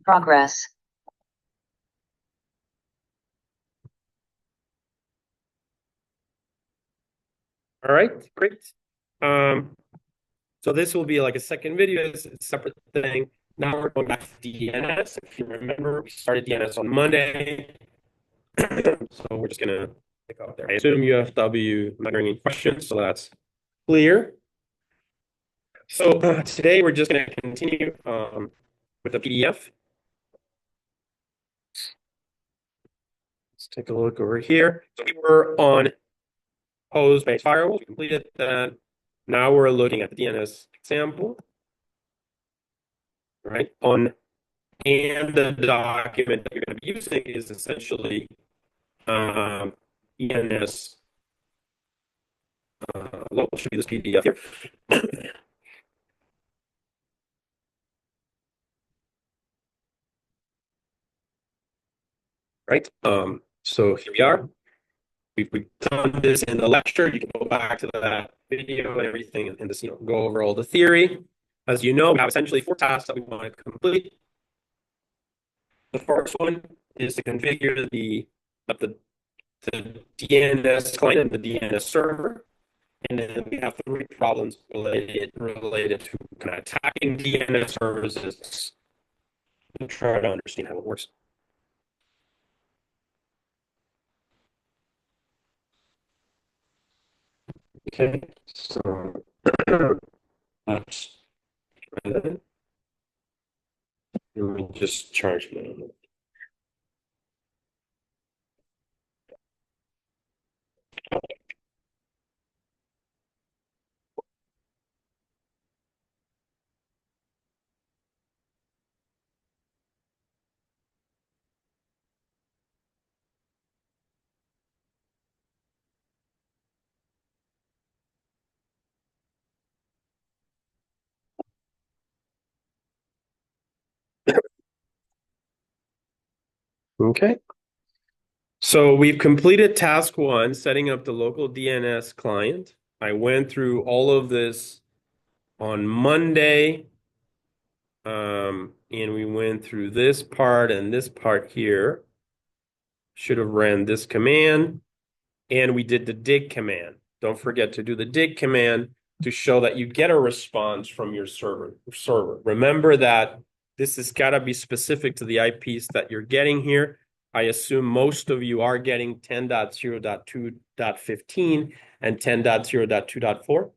Progress. All right, great. So this will be like a second video. It's a separate thing. Now we're going back to DNS. If you remember, we started DNS on Monday. So we're just gonna pick up there. I assume UFW, I'm not hearing any questions, so that's clear. So today we're just gonna continue with the PDF. Let's take a look over here. So we were on host-based firewalls. We completed that. Now we're looking at the DNS example, right? And the document that you're going to be using is essentially ENS. I'll show you this PDF here. Right. So here we are. We've done this in the lecture. You can go back to that video and everything and just go over all the theory. As you know, we have essentially 4 tasks that we want to complete. The first one is to configure the DNS client and the DNS server. And then we have 3 problems related to kind of attacking DNS services and try to understand how it works. Okay, so let's try that. Let me just charge my. Okay. So we've completed task 1, setting up the local DNS client. I went through all of this on Monday. And we went through this part and this part here. Should have ran this command. And we did the dig command. Don't forget to do the dig command to show that you get a response from your server. Remember that this has got to be specific to the IPs that you're getting here. I assume most of you are getting 10.0.2.15 and 10.0.2.4.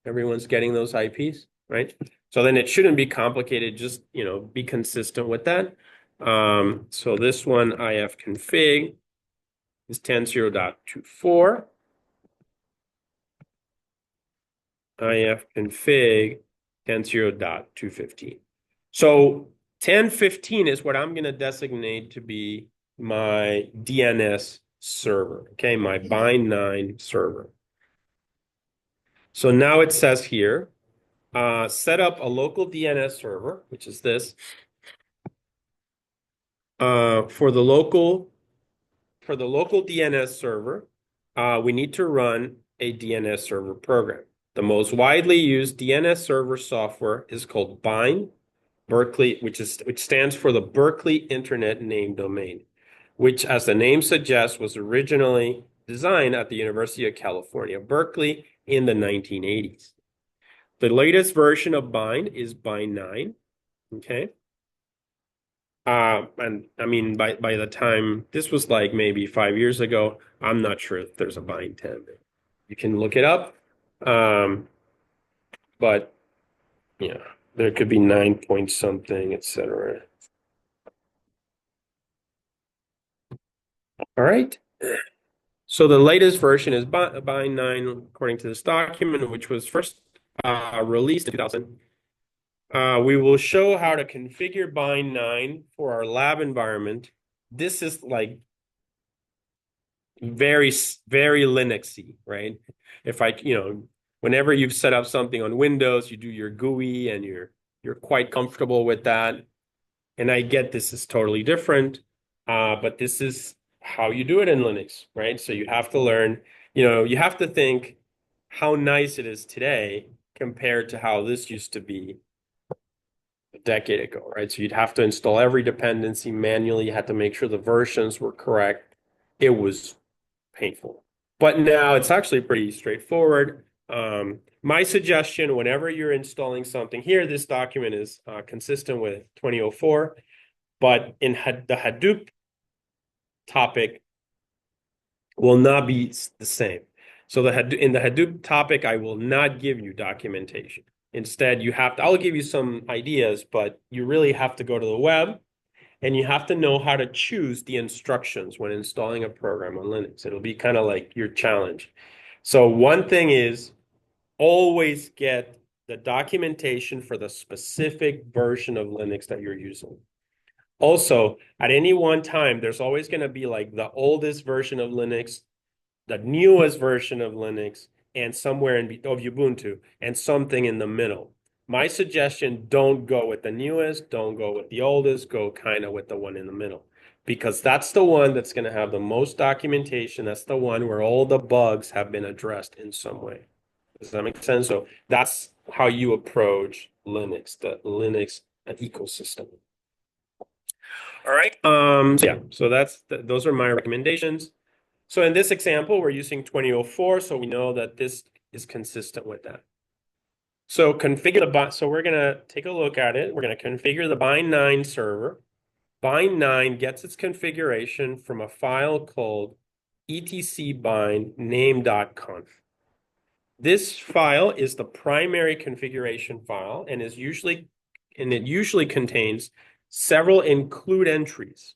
Everyone's getting those IPs, right? So then it shouldn't be complicated. Just, be consistent with that. So this one ifconfig is 10.0.24. ifconfig 10.0.215. So 10.15 is what I'm going to designate to be my DNS server, okay, my BIND9 server. So now it says here, set up a local DNS server, which is this, for the local DNS server, we need to run a DNS server program. The most widely used DNS server software is called BIND, Berkeley, which stands for the Berkeley Internet Name Domain, which, as the name suggests, was originally designed at the University of California, Berkeley in the 1980s. The latest version of BIND is BIND9, okay? And I mean, by the time this was like maybe 5 years ago, I'm not sure if there's a bind 10. You can look it up. But yeah, there could be 9 point something, etc. All right. So the latest version is bind 9, according to this document, which was first released in 2000. We will show how to configure bind 9 for our lab environment. This is like very, very Linuxy, right? If whenever you've set up something on Windows, you do your GUI and you're quite comfortable with that. And I get this is totally different, but this is how you do it in Linux, right? So you have to learn, you have to think how nice it is today compared to how this used to be a decade ago, right? So you'd have to install every dependency manually. You had to make sure the versions were correct. It was painful. But now it's actually pretty straightforward. My suggestion, whenever you're installing something here, this document is consistent with 2004, but in the Hadoop topic will not be the same. So in the Hadoop topic, I will not give you documentation. Instead, I'll give you some ideas, but you really have to go to the web and you have to know how to choose the instructions when installing a program on Linux. It'll be kind of like your challenge. So one thing is always get the documentation for the specific version of Linux that you're using. Also, at any one time, there's always going to be like the oldest version of Linux, the newest version of Linux, and somewhere of Ubuntu, and something in the middle. My suggestion, don't go with the newest, don't go with the oldest, go kind of with the one in the middle. Because that's the one that's going to have the most documentation. That's the one where all the bugs have been addressed in some way. Does that make sense? So that's how you approach Linux, the Linux ecosystem. All right. So yeah, so those are my recommendations. So in this example, we're using 2004, so we know that this is consistent with that. So so we're gonna take a look at it. We're gonna configure the BIND9 server. BIND9 gets its configuration from a file called etc/bind name.conf. This file is the primary configuration file and it usually contains several include entries,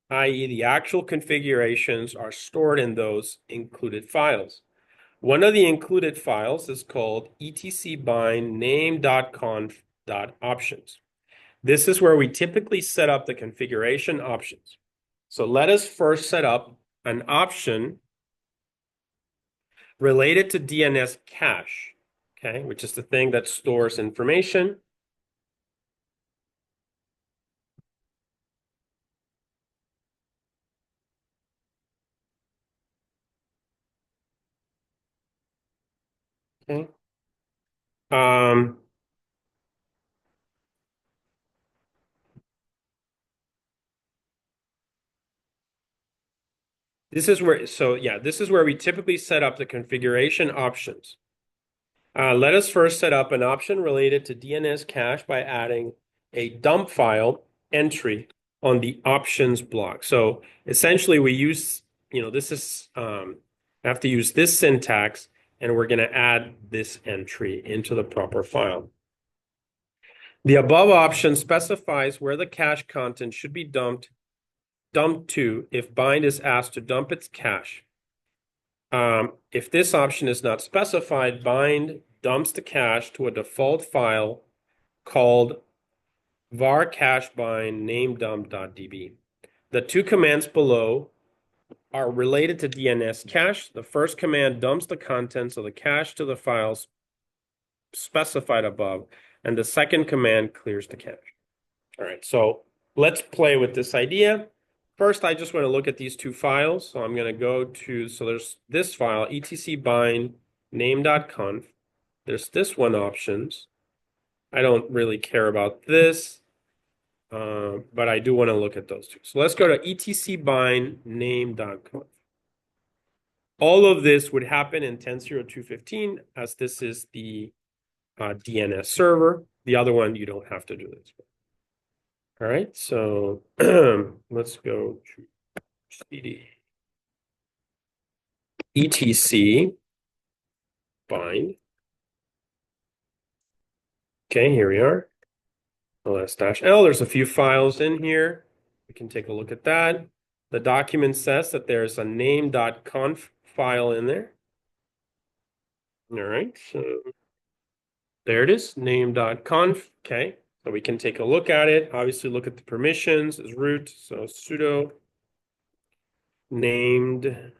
i.e. the actual configurations are stored in those included files. One of the included files is called etc/bind name.conf.options. This is where we typically set up the configuration options. So let us first set up an option related to DNS cache, okay, which is the thing that stores information. Okay. This is where we typically set up the configuration options. Let us first set up an option related to DNS cache by adding a dump file entry on the options block. So essentially we use, I have to use this syntax and we're going to add this entry into the proper file. The above option specifies where the cache content should be dumped to if bind is asked to dump its cache. If this option is not specified, bind dumps the cache to a default file called var cache bind namedump.db. The two commands below are related to DNS cache. The first command dumps the contents of the cache to the files specified above, and the second command clears the cache. All right, so let's play with this idea. First, I just want to look at these two files. So I'm going to go to, so there's this file, etc/bind name.conf. There's this one options. I don't really care about this, but I do want to look at those two. So let's go to etc/bind name.conf. All of this would happen in 10.02.15 as this is the DNS server. The other one, you don't have to do this. All right, so let's go to cd etc bind. Okay, here we are. ls-l. There's a few files in here. We can take a look at that. The document says that there's a name.conf file in there. All right, so there it is, name.conf. Okay, so we can take a look at it. Obviously, look at the permissions as root. So sudo named.conf.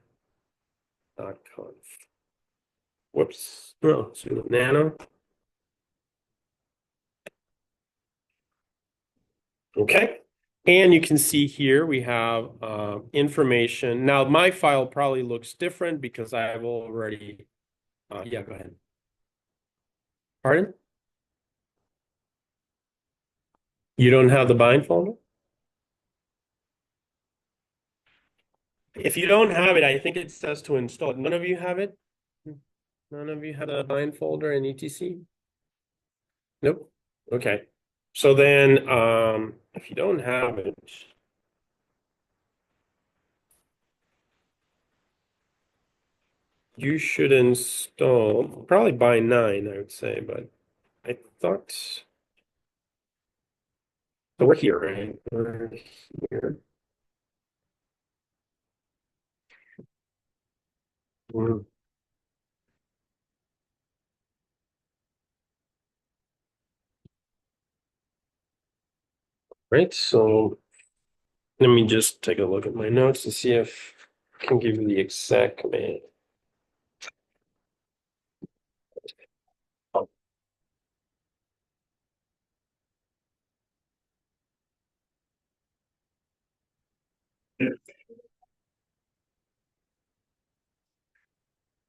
Whoops, oh, sudo nano. Okay, and you can see here we have information. Now, my file probably looks different because I have already, yeah, go ahead. Pardon? You don't have the bind folder? If you don't have it, I think it says to install it. None of you have it? None of you have a bind folder in ETC? Nope. Okay. So then, if you don't have it, you should install probably BIND9, I would say, but I thought so. We're here, right? We're here. Mm. Right. So let me just take a look at my notes to see if I can give you the exact command. Oh.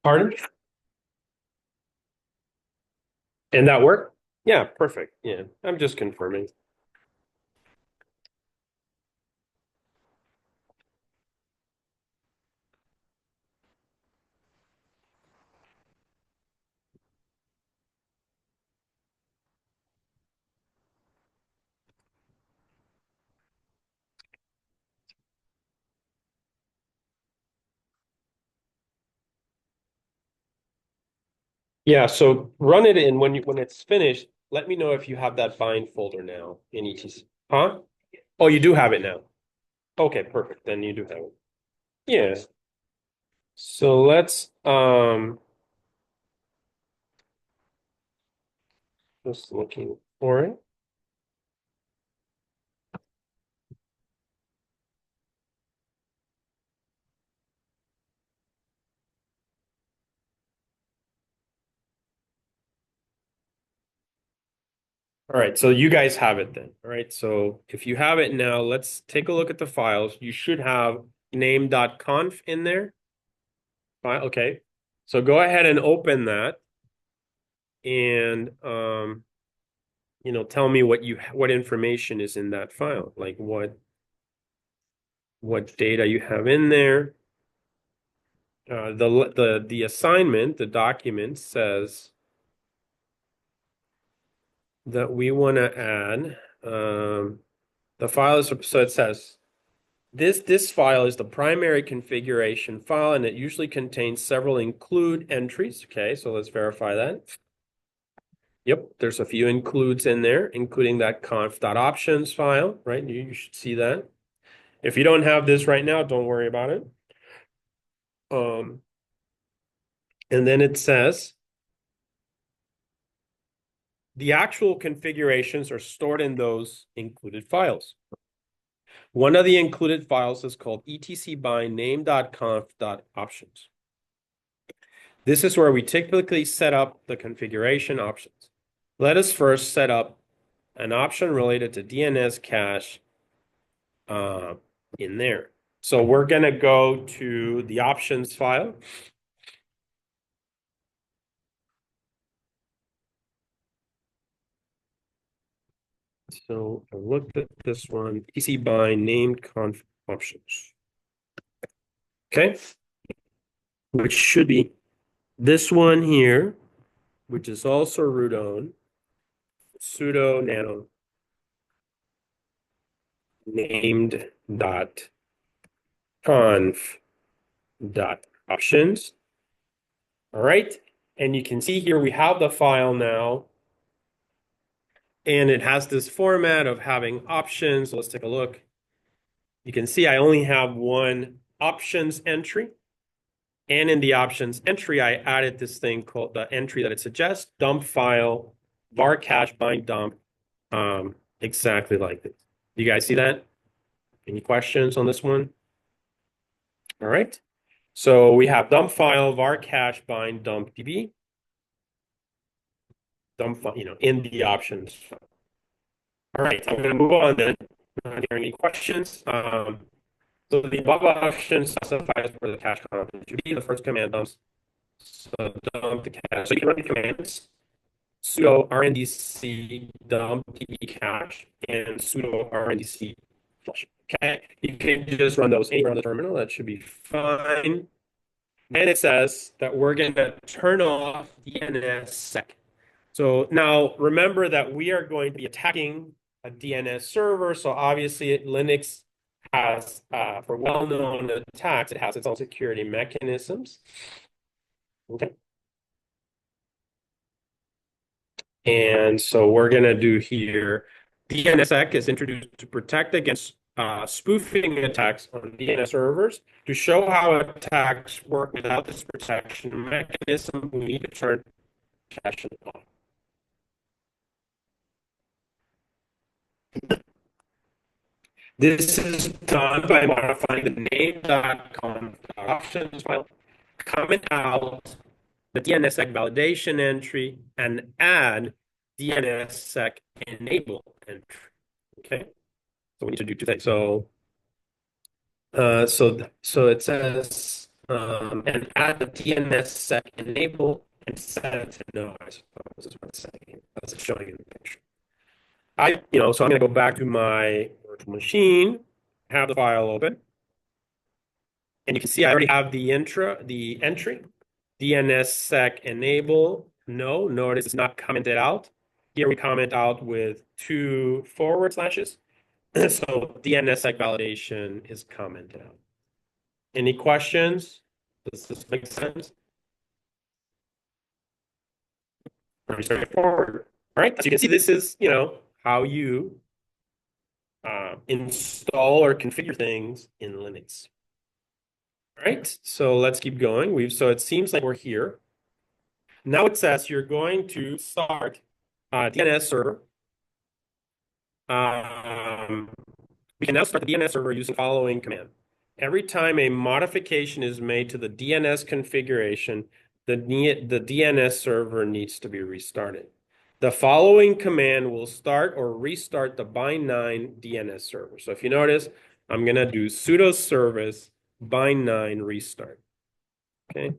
Pardon? And that worked? Yeah, perfect. Yeah, I'm just confirming. Yeah, so run it in when it's finished. Let me know if you have that bind folder now in ETC. Huh? Oh, you do have it now. Okay, perfect. Then you do have it. Yeah. So let's just looking for it. All right, so you guys have it then. All right, so if you have it now, let's take a look at the files. You should have name.conf in there. Okay. So go ahead and open that and tell me what information is in that file, like what data you have in there. The assignment, the document says that we want to add the file is so it says this file is the primary configuration file and it usually contains several include entries. Okay, so let's verify that. Yep, there's a few includes in there, including that conf.options file, right? You should see that. If you don't have this right now, don't worry about it. And then it says the actual configurations are stored in those included files. One of the included files is called etc bind name.conf.options. This is where we typically set up the configuration options. Let us first set up an option related to DNS cache in there. So we're going to go to the options file. So I looked at this one, etc bind named conf options. Okay. Which should be this one here, which is also root own, sudo nano named dot conf dot options. All right. And you can see here we have the file now. And it has this format of having options. Let's take a look. You can see I only have one options entry. And in the options entry, I added this thing called the entry that it suggests, dump file, var cache bind dump, exactly like this. You guys see that? Any questions on this one? All right. So we have dump file, var cache bind dump db, dump file, in the options. All right, I'm going to move on then. Not hearing any questions. So the above option specifies where the cache content should be. The first command dumps. So dump the cache. So you can run the commands. sudo rndc dump db cache and sudo rndc flush. Okay, you can just run those anywhere on the terminal. That should be fine. And it says that we're going to turn off DNSSEC. So now remember that we are going to be attacking a DNS server. So obviously Linux has, for well-known attacks, it has its own security mechanisms. Okay. And so we're going to do here, DNSSEC is introduced to protect against spoofing attacks on DNS servers. To show how attacks work without this protection mechanism, we need to turn cache off. This is done by modifying the name.conf options file, comment out the DNSSEC validation entry, and add DNSSEC enable entry. Okay, so we need to do two things. So it says and add the DNSSEC enable and set it to no. I suppose is what it's saying. That's showing in the picture. So I'm going to go back to my virtual machine, have the file open, and you can see I already have the entry, DNSSEC enable. No, notice it's not commented out. Here we comment out with 2 forward slashes. So DNSSEC validation is commented out. Any questions? Does this make sense? Pretty straightforward. All right, so you can see this is, how you install or configure things in Linux. All right, so let's keep going. So it seems like we're here. Now it says you're going to start DNS server. We can now start the DNS server using the following command. Every time a modification is made to the DNS configuration, the DNS server needs to be restarted. The following command will start or restart the BIND9 DNS server. So if you notice, I'm going to do sudo service BIND9 restart. Okay.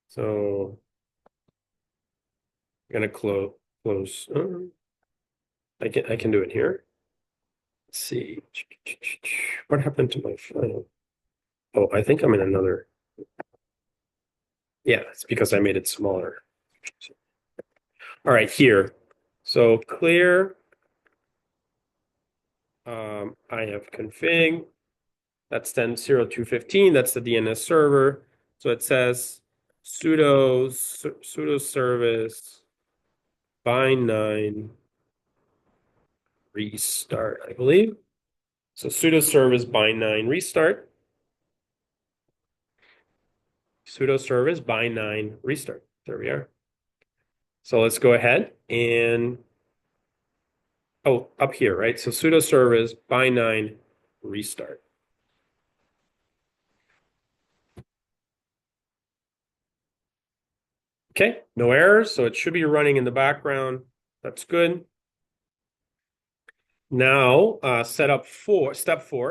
So I'm going to close. I can do it here. Let's see. What happened to my file? Oh, I think I'm in another. Yeah, it's because I made it smaller. All right, here. So clear. I have config. That's 10.02.15. That's the DNS server. So it says sudo service bind9 restart, I believe. So sudo service bind9 restart. Sudo service bind9 restart. There we are. So let's go ahead and, up here, right? So sudo service bind9 restart. Okay, no errors, so it should be running in the background. That's good. Now, step 4,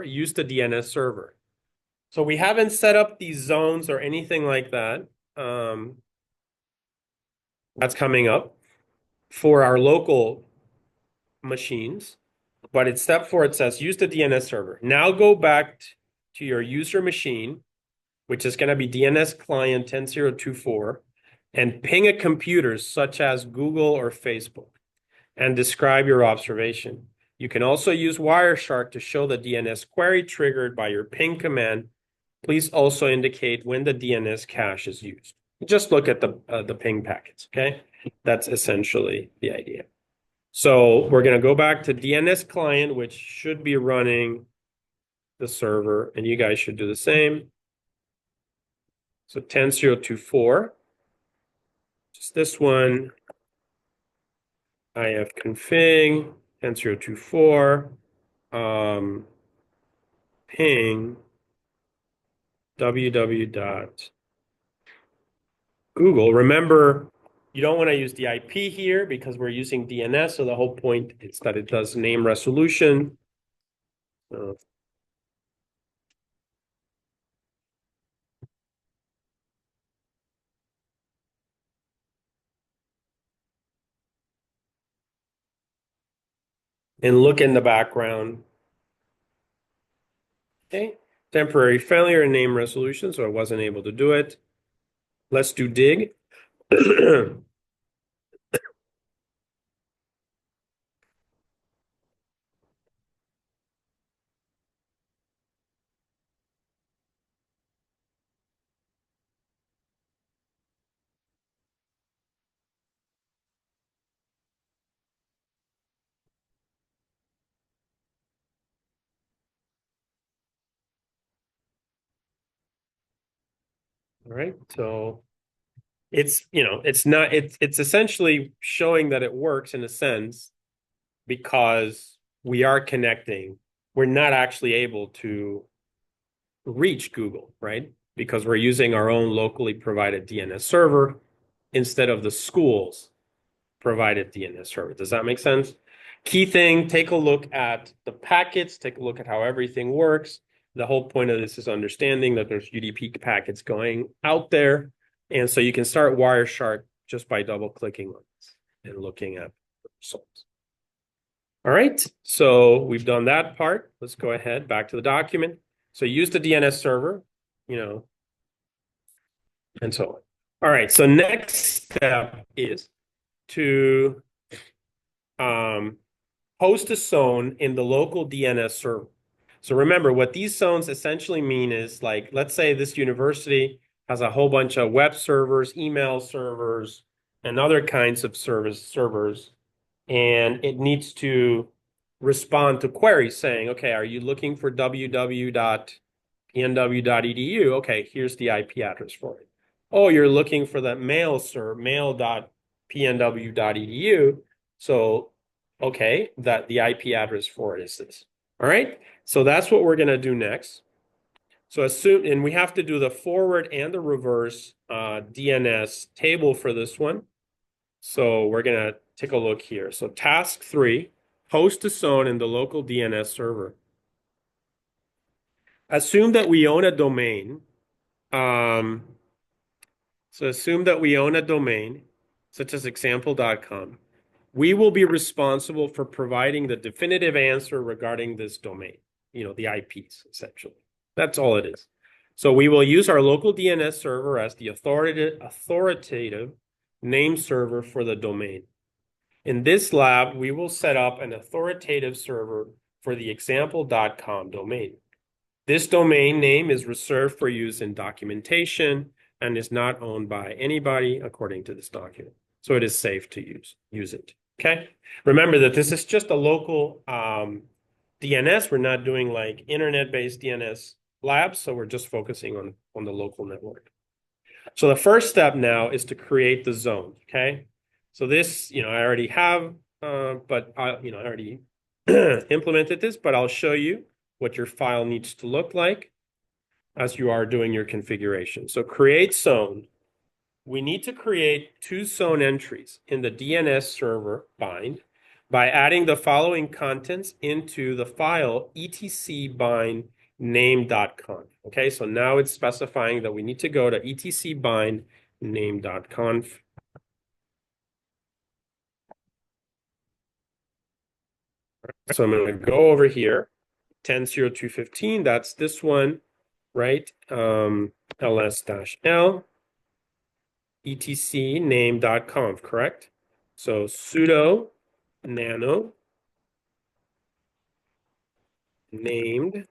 use the DNS server. So we haven't set up these zones or anything like that. That's coming up for our local machines. But it's step 4, it says use the DNS server. Now go back to your user machine, which is going to be DNS client 10.0.2.4, and ping a computer such as Google or Facebook, and describe your observation. You can also use Wireshark to show the DNS query triggered by your ping command. Please also indicate when the DNS cache is used. Just look at the ping packets, okay? That's essentially the idea. So we're going to go back to DNS client, which should be running the server, and you guys should do the same. So 10.0.2.4, just this one. I have config 10.0.2.4, ping www.google. Remember, you don't want to use the IP here because we're using DNS. So the whole point is that it does name resolution. and look in the background. Okay, temporary failure in name resolution, so I wasn't able to do it. Let's do dig. All right, so it's essentially showing that it works in a sense because we are connecting. We're not actually able to reach Google, right? Because we're using our own locally provided DNS server instead of the school's provided DNS server. Does that make sense? Key thing, take a look at the packets, take a look at how everything works. The whole point of this is understanding that there's UDP packets going out there. And so you can start Wireshark just by double clicking on this and looking at the results. All right, so we've done that part. Let's go ahead back to the document. So use the DNS server, and so on. All right, so next step is to host a zone in the local DNS server. So remember, what these zones essentially mean is like, let's say this university has a whole bunch of web servers, email servers, and other kinds of servers, and it needs to respond to queries saying, okay, are you looking for www.pnw.edu? Okay, here's the IP address for it. Oh, you're looking for that mail.pnw.edu. So, okay, that the IP address for it is this. All right, so that's what we're going to do next. So assume, and we have to do the forward and the reverse DNS table for this one. So we're going to take a look here. So task 3, host a zone in the local DNS server. Assume that we own a domain. So assume that we own a domain, such as example.com. We will be responsible for providing the definitive answer regarding this domain, the IPs, essentially. That's all it is. So we will use our local DNS server as the authoritative name server for the domain. In this lab, we will set up an authoritative server for the example.com domain. This domain name is reserved for use in documentation and is not owned by anybody according to this document. So it is safe to use it. Okay. Remember that this is just a local DNS. We're not doing like internet-based DNS labs. So we're just focusing on the local network. So the first step now is to create the zone. Okay. So this, I already have, but I already implemented this, but I'll show you what your file needs to look like as you are doing your configuration. So create zone. We need to create 2 zone entries in the DNS server bind by adding the following contents into the file etc bind name.conf. Okay, so now it's specifying that we need to go to etc bind name.conf. So I'm going to go over here, 10.02.15, that's this one, right? ls-l etc name.conf, correct? So sudo nano named,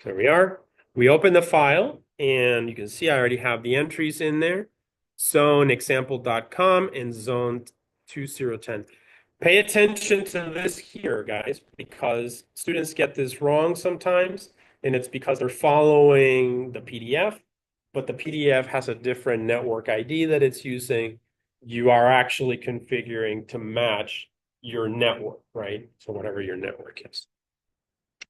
there we are. We open the file and you can see I already have the entries in there. Zone example.com and zone 2010. Pay attention to this here, guys, because students get this wrong sometimes, and it's because they're following the PDF, but the PDF has a different network ID that it's using. You are actually configuring to match your network, right? So whatever your network is.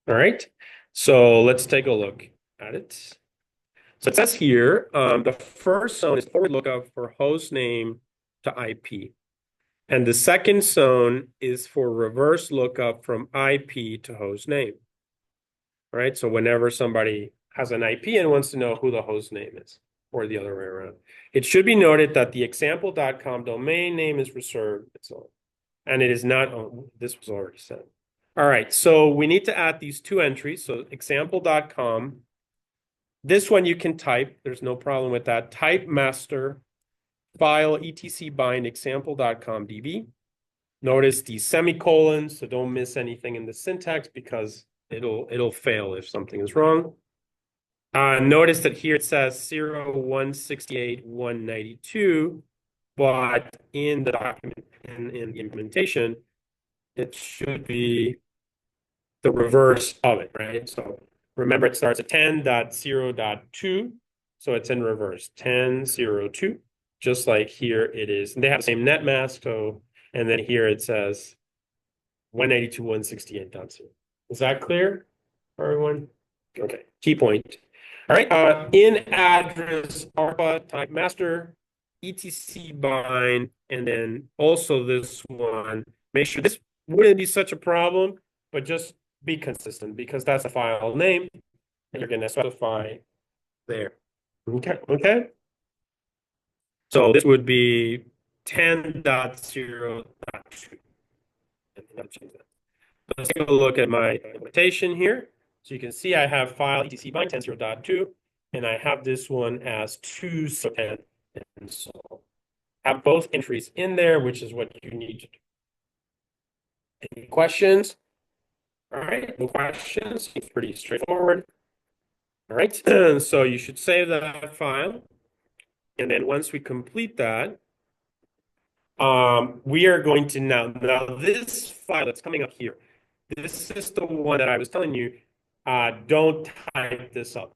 All right, so let's take a look at it. So it says here, the first zone is forward lookup for host name to IP. And the second zone is for reverse lookup from IP to host name. All right, so whenever somebody has an IP and wants to know who the host name is, or the other way around. It should be noted that the example.com domain name is reserved, and so on. And it is not, oh, this was already set. All right, so we need to add these two entries. So example.com. This one you can type. There's no problem with that. Type master file etc bind example.com db. Notice the semicolons, so don't miss anything in the syntax because it'll fail if something is wrong. Notice that here it says 0.168.192, but in the document, in the implementation, it should be the reverse of it, right? So remember, it starts at 10.0.2, so it's in reverse, 10.0.2, just like here it is. And they have the same net mask, so, and then here it says 192.168.0. Is that clear for everyone? Okay, key point. All right, in address ARPA type master, etc bind, and then also this one. Make sure this wouldn't be such a problem, but just be consistent because that's a file name and you're going to specify there. Okay. So this would be 10.0.2. Let's take a look at my implementation here. So you can see I have file etc bind 10.0.2, and I have this one as 2 so 10. And so have both entries in there, which is what you need to do. Any questions? All right, no questions. It's pretty straightforward. All right, so you should save that file. And then once we complete that, we are going to now this file that's coming up here, this is the one that I was telling you, don't type this up.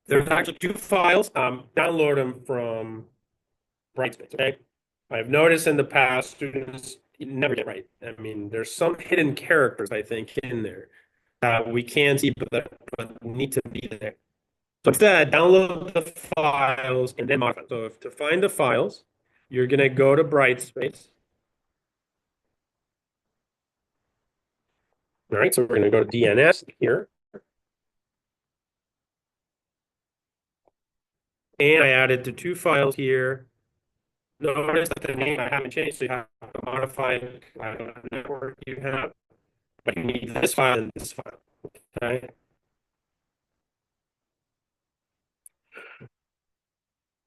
There's actually two files. Download them from Brightspace, okay? I've noticed in the past students never get right. I mean, there's some hidden characters, I think, in there that we can't see, but need to be there. So instead, download the files and then modify. So to find the files, you're going to go to Brightspace. All right, so we're going to go to DNS here. And I added the two files here. Notice that the name I haven't changed, so you have to modify it. I don't know what network you have, but you need this file and this file. Okay.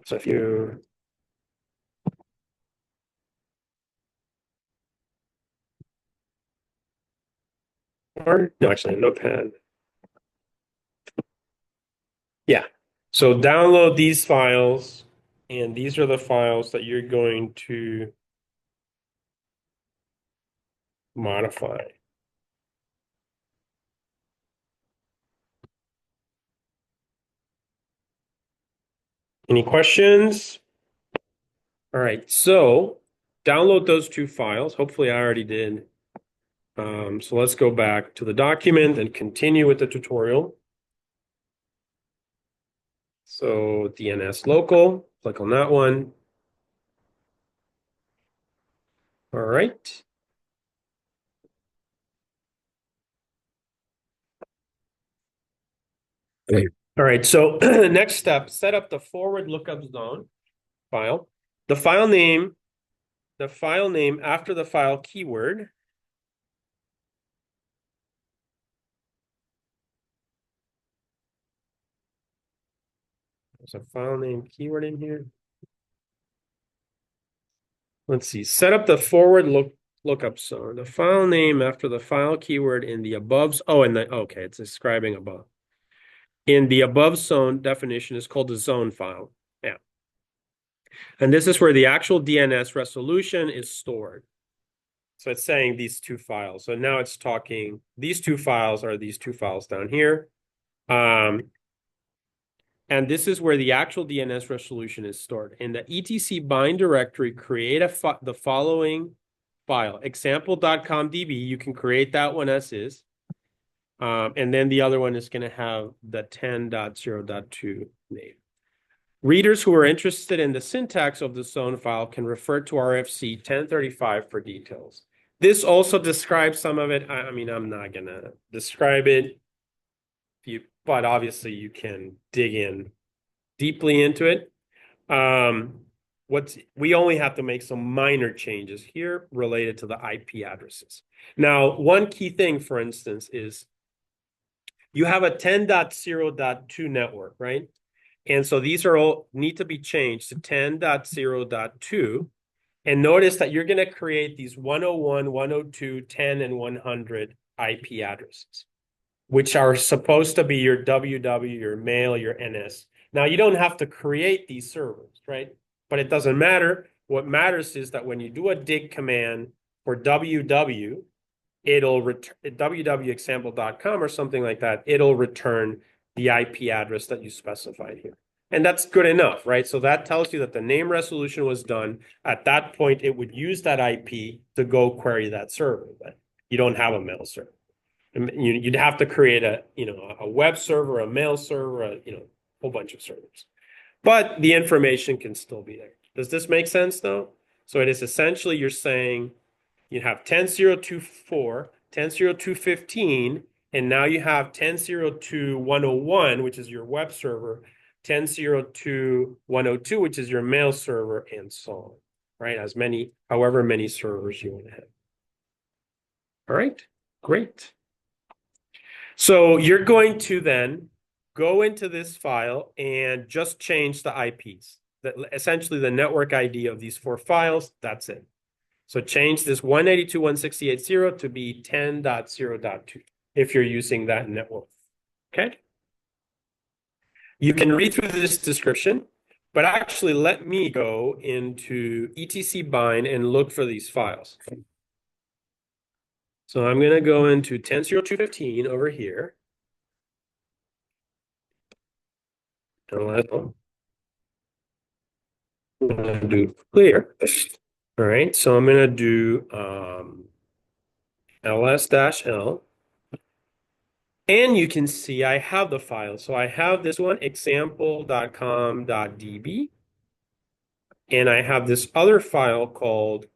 So if you or no, actually, Notepad. Yeah. So download these files, and these are the files that you're going to modify. Any questions? All right, so download those two files. Hopefully I already did. So let's go back to the document and continue with the tutorial. So DNS local, click on that one. All right. All right, so next step, set up the forward lookup zone file. The file name after the file keyword. There's a file name keyword in here. Let's see, set up the forward lookup zone. The file name after the file keyword in the above, okay, it's describing above. In the above zone definition is called the zone file. Yeah. And this is where the actual DNS resolution is stored. So it's saying these two files. So now it's talking, these two files are these two files down here. And this is where the actual DNS resolution is stored. In the etc bind directory, create the following file, example.com db. You can create that one as is. And then the other one is going to have the 10.0.2 name. Readers who are interested in the syntax of the zone file can refer to RFC 1035 for details. This also describes some of it. I mean, I'm not going to describe it, but obviously you can dig in deeply into it. we only have to make some minor changes here related to the IP addresses. Now, one key thing, for instance, is you have a 10.0.2 network, right? And so these are all need to be changed to 10.0.2. And notice that you're going to create these 101, 102, 10, and 100 IP addresses, which are supposed to be your WW, your mail, your NS. Now, you don't have to create these servers, right? But it doesn't matter. What matters is that when you do a dig command for WW, it'll return www.example.com or something like that. It'll return the IP address that you specified here. And that's good enough, right? So that tells you that the name resolution was done. At that point, it would use that IP to go query that server, but you don't have a mail server. You'd have to create a web server, a mail server, a whole bunch of servers. But the information can still be there. Does this make sense though? So it is essentially you're saying you have 10.0.2.4, 10.0.2.15, and now you have 10.0.2.101, which is your web server, 10.0.2.102, which is your mail server, and so on, right? However many servers you want to have. All right, great. So you're going to then go into this file and just change the IPs, essentially the network ID of these 4 files. That's it. So change this 192.168.0 to be 10.0.2 if you're using that network. Okay. You can read through this description, but actually let me go into etc bind and look for these files. So I'm going to go into 10.0.2.15 over here. And I'm going to do clear. All right, so I'm going to do ls-l. And you can see I have the file. So I have this one, example.com.db. And I have this other file called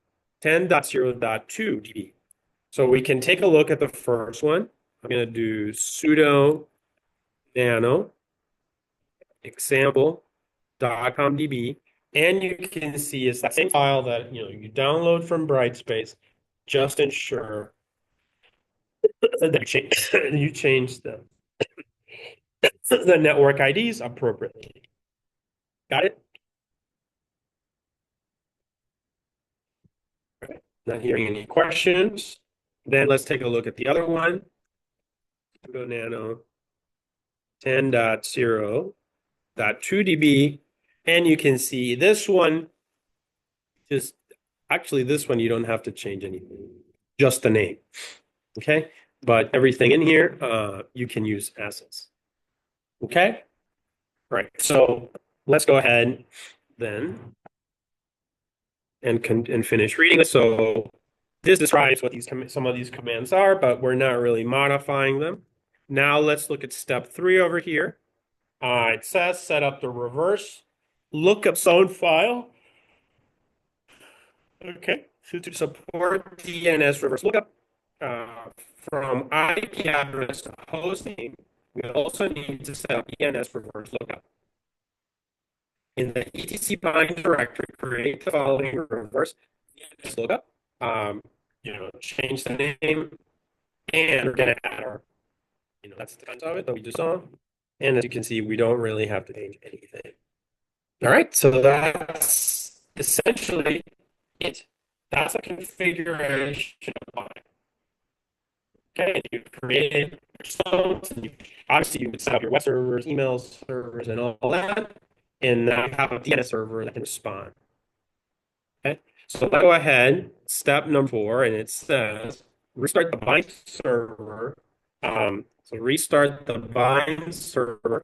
10.0.2db. So we can take a look at the first one. I'm going to do sudo nano example.com.db. And you can see it's that same file that you download from Brightspace. Just ensure that you change the network IDs appropriately. Got it? Okay. Not hearing any questions. Then let's take a look at the other one. Go nano 10.0.2db. And you can see this one, this one, you don't have to change anything, just the name. Okay. But everything in here, you can use as is. Okay. All right. So let's go ahead then and finish reading it. So this describes what some of these commands are, but we're not really modifying them. Now let's look at step 3 over here. It says set up the reverse lookup zone file. Okay, so to support DNS reverse lookup from IP address to host name, we also need to set up DNS reverse lookup. In the etc bind directory, create the following reverse DNS lookup. Change the name, and we're going to add our, that's the content of it that we just saw. And as you can see, we don't really have to change anything. All right, so that's essentially it. That's a configuration of bind. Okay, you created your zones, and obviously you can set up your web servers, email servers, and all that. And now you have a DNS server that can respond. Okay, so let's go ahead, step number 4, and it says restart the bind server. So restart the bind server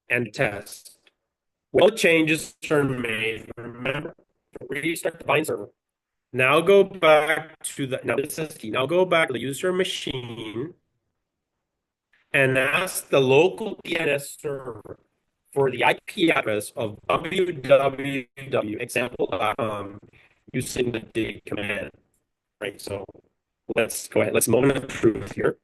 and test. Well, changes are made. Remember, restart the bind server. Now go back to this is key. Now go back to the user machine and ask the local DNS server for the IP address of www.example.com using the dig command. Right. So let's go ahead. Let's moment of truth here.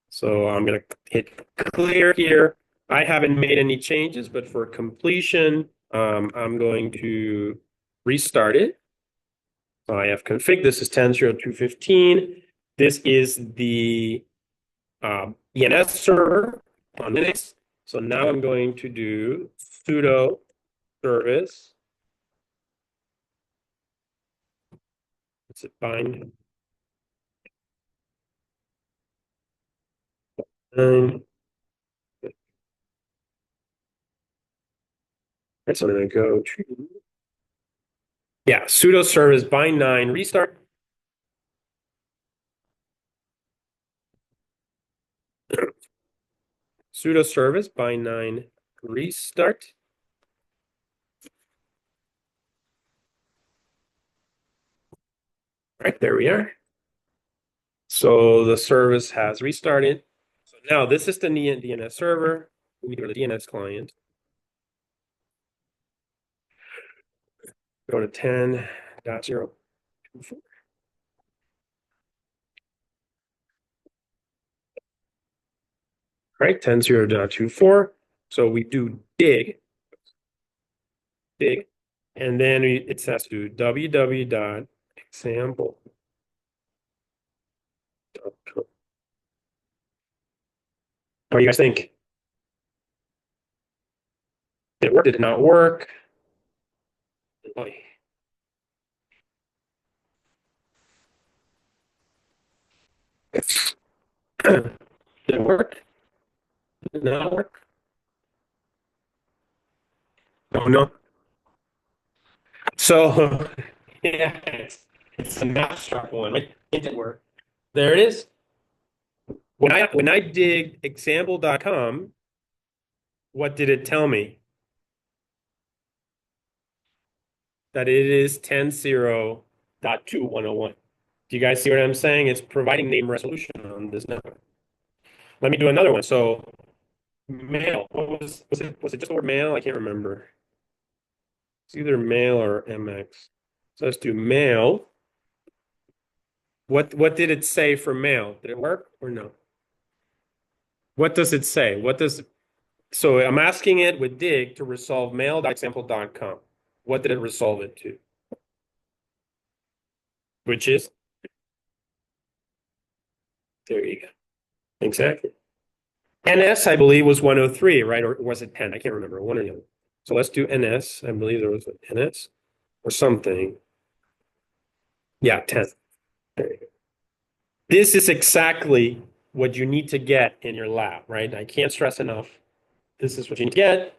So I'm going to hit clear here. I haven't made any changes, but for completion, I'm going to restart it. So I have config. This is 10.02.15. This is the DNS server on Linux. So now I'm going to do sudo service. Let's bind 9. Right, so I'm going to go to, yeah, sudo service bind9 restart. Sudo service bind9 restart. Right, there we are. So the service has restarted. So now this is the DNS server. We go to the DNS client. Go to 10.0.24. Right, 10.0.24. So we do dig, and then it says to www.example.com. What do you guys think? Did it work? Did it not work? Did it work? Did it not work? Oh no. So yeah, it's an abstract one. Right? It didn't work. There it is. When I did example.com, what did it tell me? That it is 10.0.2101. Do you guys see what I'm saying? It's providing name resolution on this network. Let me do another one. So mail. What was it just the word mail? I can't remember. It's either mail or MX. So let's do mail. What did it say for mail? Did it work or no? What does it say? So I'm asking it with dig to resolve mail.example.com. What did it resolve it to? Which is, there you go. Exactly. NS, I believe, was 103, right? Or was it 10? I can't remember. One or the other. So let's do NS. I believe there was an NS or something. Yeah, 10. There you go. This is exactly what you need to get in your lab, right? I can't stress enough. This is what you need to get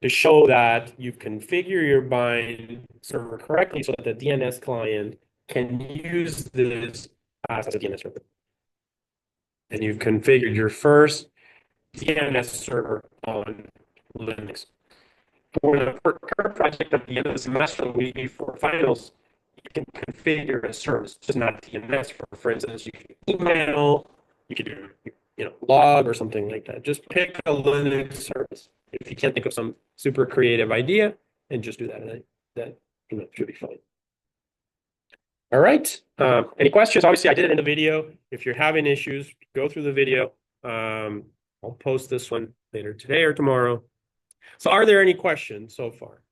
to show that you've configured your bind server correctly so that the DNS client can use this as a DNS server. And you've configured your first DNS server on Linux. For the current project at the end of the semester, the week before finals, you can configure a service, just not DNS. For instance, you can email, you can do log or something like that. Just pick a Linux service. If you can't think of some super creative idea, and just do that. That should be fine. All right. Any questions? Obviously, I did it in the video. If you're having issues, go through the video. I'll post this one later today or tomorrow. So are there any questions so far?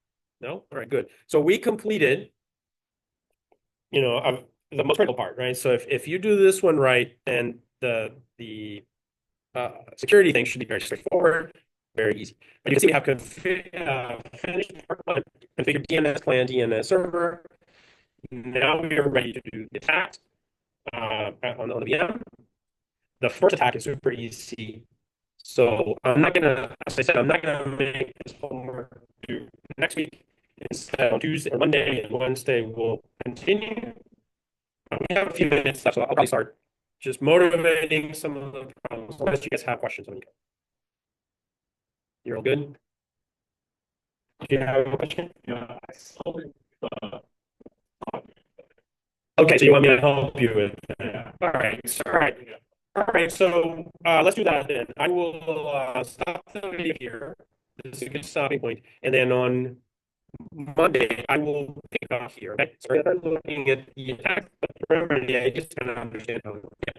No? All right, good. So we completed, the most critical part, right? So if you do this one right, then the security thing should be very straightforward, very easy. But you can see we have finished part one, configured DNS client, DNS server. Now we are ready to do the attacks on the VM. The first attack is super easy. So I'm not gonna, as I said, I'm not gonna make this homework due next week. Instead, on Tuesday or Monday and Wednesday, we'll continue. We have a few minutes left, so I'll probably start just motivating some of the problems. Unless you guys have questions on it. You're all good? Do you have a question? Yeah, I saw it. Okay, so you want me to help you with that? All right, all right. So let's do that then. I will stop the video here. This is a good stopping point, and then on Monday I will pick it off here. Okay, sorry that I'm looking at the attack, but remember, yeah, I just kind of understand how. Yeah.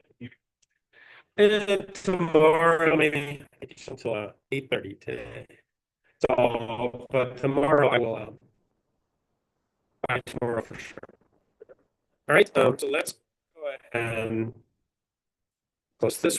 Tomorrow, maybe until 8:30 today. So, but tomorrow I will by tomorrow for sure. All right, so let's go ahead and close this one.